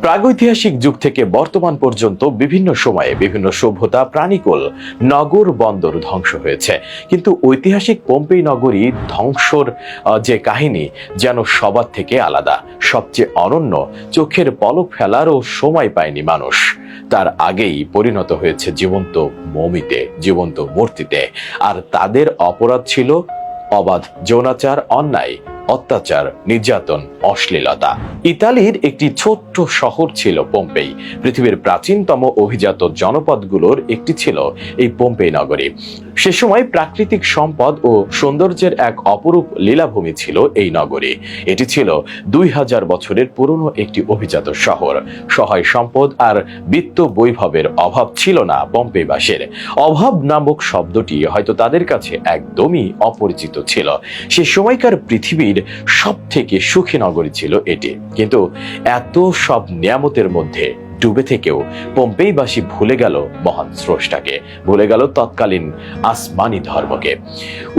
প্রাগৈতিহাসিক যুগ থেকে বর্তমান পর্যন্ত বিভিন্ন সময়ে বিভিন্ন সভ্যতা, প্রাণীকুল, নগর, বন্দর ধ্বংস হয়েছে, কিন্তু ঐতিহাসিক পম্পেই নগরী ধ্বংসর যে কাহিনী যেন সবার থেকে আলাদা, সবচেয়ে অনন্য, চোখের পলক ফেলারও সময় পায়নি মানুষ। তার আগেই পরিণত হয়েছে জীবন্ত মমিতে, জীবন্ত মূর্তিতে। আর তাদের অপরাধ ছিল অবাধ যৌনাচার, অন্যায়, অত্যাচার, নির্যাতন, অশ্লীলতা। ইতালির একটি ছোট্ট শহর ছিল পম্পেই। পৃথিবীর প্রাচীনতম অভিজাত জনপদগুলোর একটি ছিল এই পম্পেই নগরী। সে সময় প্রাকৃতিক সম্পদ ও সৌন্দর্যের এক অপরূপ লীলাভূমি ছিল এই নগরী। এটি ছিল 2000 বছরের পুরনো একটি অভিজাত শহর। সহায় সম্পদ আর বিত্ত বৈভবের অভাব ছিল না পম্পেইবাসীর। অভাব নামক শব্দটি হয়তো তাদের কাছে একদমই অপরিচিত ছিল। সে সময়কার পৃথিবীর সব থেকে সুখী নগরী ছিল এটি। কিন্তু এত সব নিয়ামতের মধ্যে ডুবে থেকেও পম্পেইবাসী ভুলে গেল মহান স্রষ্টাকে, ভুলে গেল তৎকালীন আসমানি ধর্মকে।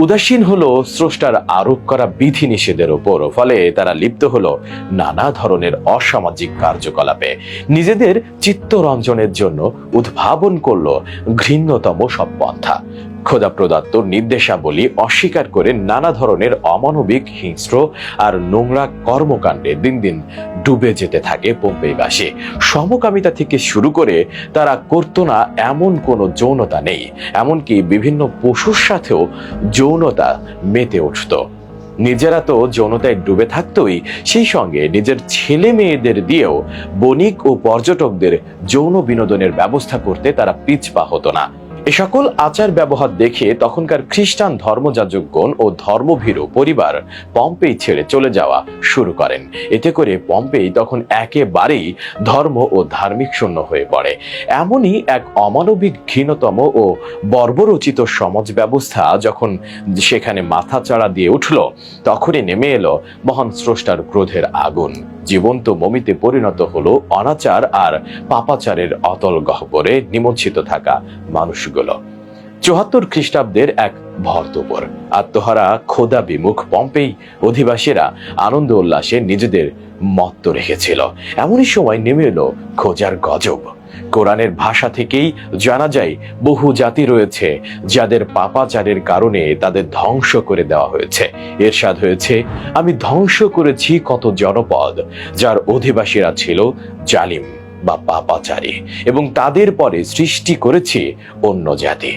উদাসীন হলো স্রষ্টার আরোপ করা বিধি নিষেধের উপর। ফলে তারা লিপ্ত হলো নানা ধরনের অসামাজিক কার্যকলাপে। নিজেদের চিত্তরঞ্জনের জন্য উদ্ভাবন করলো ঘৃণ্যতম সব পন্থা। খোদা প্রদত্ত নির্দেশাবলী অস্বীকার করে নানা ধরনের অমানবিক, হিংস্র আর নোংরা কর্মকাণ্ডে দিন দিন ডুবে যেতে থাকে পম্পেইবাসী। সমকামিতা থেকে শুরু করে তারা করতো না এমন কোনো যৌনতা নেই। এমনকি বিভিন্ন পশুর সাথেও যৌনতা মেতে উঠত। নিজেরা তো যৌনতায় ডুবে থাকতোই, সেই সঙ্গে নিজের ছেলে মেয়েদের দিয়েও বণিক ও পর্যটকদের যৌন বিনোদনের ব্যবস্থা করতে তারা পিছপা হতো না। এ সকল আচার ব্যবহার দেখে তখনকার খ্রিস্টান ধর্মযাজকগণ ও ধর্মভীরু পরিবার পম্পেই ছেড়ে চলে যাওয়া শুরু করেন। এতে করে পম্পেই তখন একেবারেই ধর্ম ও ধার্মিক শূন্য হয়ে পড়ে। এমনই এক অমানবিক, ঘৃণতম ও বর্বরচিত সমাজ ব্যবস্থা যখন সেখানে মাথা চাড়া দিয়ে উঠল, তখনই নেমে এলো মহান স্রষ্টার ক্রোধের আগুন। জীবন্ত মমিতে পরিণত হলো অনাচার আর পাপাচারের অতল গহ্বরে নিমজ্জিত থাকা মানুষগুলো। 74 খ্রিস্টাব্দের এক ভর দুপুর আত্মহারা, খোদা বিমুখ পম্পেই অধিবাসীরা আনন্দ উল্লাসে নিজেদের মত্ত রেখেছিল। এমনই সময় নেমে এলো খোঁজার গজব। কোরআনের ভাষা থেকেই জানা যায় বহু জাতি রয়েছে যাদের পাপাচারের কারণে তাদের ধ্বংস করে দেওয়া হয়েছে। এরশাদ হয়েছে, আমি ধ্বংস করেছি কত জনপদ যার অধিবাসীরা ছিল জালিম বা পাপাচারী, এবং তাদের পরে সৃষ্টি করেছি অন্য জাতি।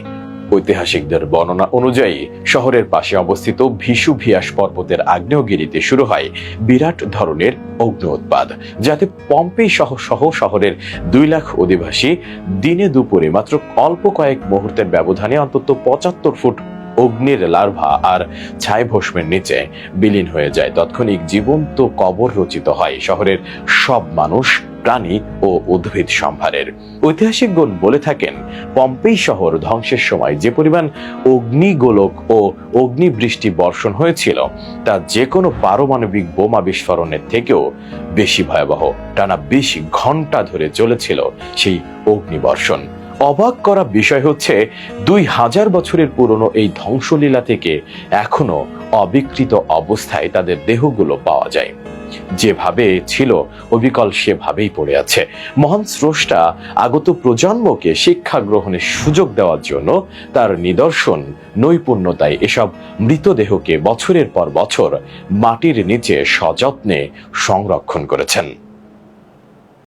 ঐতিহাসিকদের বর্ণনা অনুযায়ী শহরের পাশে অবস্থিত ভিসুভিয়াস পর্বতের আগ্নেয়গিরিতে শুরু হয় বিরাট ধরনের অগ্নি উৎপাত, যাতে পম্পেই সহ শহরের 2 লাখ অধিবাসী দিনে দুপুরে মাত্র অল্প কয়েক মুহূর্তের ব্যবধানে অন্তত 75 ফুট অগ্নির লার্ভা আর ছাই ভস্মের নিচে বিলীন হয়ে যায়। তৎক্ষণিক জীবন্ত কবর রচিত হয় শহরের সব মানুষ, প্রাণী ও উদ্ভিদ সম্ভারের। ঐতিহাসিকগণ বলে থাকেন, পম্পেই শহর ধ্বংসের সময় যে পরিমাণ অগ্নিগোলক ও অগ্নিবৃষ্টি বর্ষণ হয়েছিল তা যে কোনো পারমাণবিক বোমা বিস্ফোরণের থেকেও বেশি ভয়াবহ। টানা 20 ঘন্টা ধরে চলেছিল সেই অগ্নিবর্ষণ। অবাক করা বিষয় হচ্ছে, 2000 বছরের পুরনো এই ধ্বংসলীলা থেকে এখনো অবিকৃত অবস্থায় তাদের দেহগুলো পাওয়া যায়। যেভাবে ছিল অবিকল সেভাবেই পড়ে আছে। মহান স্রষ্টা আগত প্রজন্মকে শিক্ষা গ্রহণের সুযোগ দেওয়ার জন্য তার নিদর্শন নৈপুণ্যতায় এসব মৃতদেহকে বছরের পর বছর মাটির নিচে সযত্নে সংরক্ষণ করেছেন।